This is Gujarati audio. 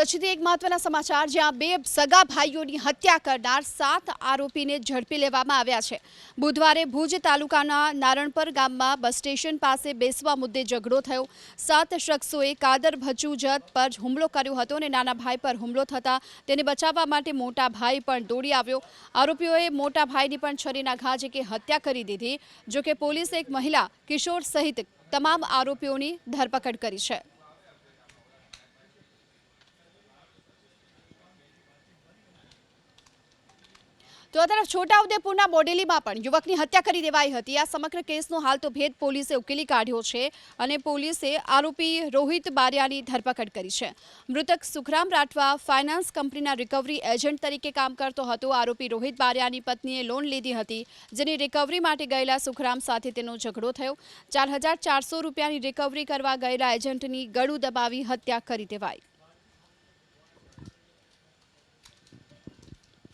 કચ્છથી એક મહત્વના સમાચાર જ્યાં બે સગા ભાઈઓની હત્યા કરનાર 7 આરોપીને ઝડપી લેવામાં આવ્યા છે। બુધવારે ભુજ તાલુકાના નારણપર ગામમાં બસ સ્ટેશન પાસે બેસવા મુદ્દે ઝઘડો થયો। 7 શખ્સોએ કાદર ભચુજત પર હુમલો કર્યો હતો અને નાના ભાઈ પર હુમલો થતા તેને બચાવવા માટે મોટા ભાઈ પણ દોડી આવ્યો। આરોપીઓએ મોટા ભાઈની પણ છરીના ઘા ઝીકી હત્યા કરી દીધી। જોકે પોલીસે એક મહિલા કિશોર સહિત તમામ આરોપીઓની ધરપકડ કરી છે। તો આ તરફ છોટાઉદેપુરના બોડેલીમાં પણ યુવકની હત્યા કરી દેવાઈ હતી। આ સમગ્ર કેસનો હાલ તો ભેદ પોલીસે ઉકેલી કાઢ્યો છે અને પોલીસે આરોપી રોહિત બારિયાની ધરપકડ કરી છે। મૃતક સુખરામ રાઠવા ફાઇનાન્સ કંપનીના રિકવરી એજન્ટ તરીકે કામ કરતો હતો। આરોપી રોહિત બારિયાની પત્નીએ લોન લીધી હતી, જેની રિકવરી માટે ગયેલા સુખરામ સાથે તેનો ઝઘડો થયો। 4400 રૂપિયાની રિકવરી કરવા ગયેલા એજન્ટની ગળું દબાવી હત્યા કરી દેવાઈ।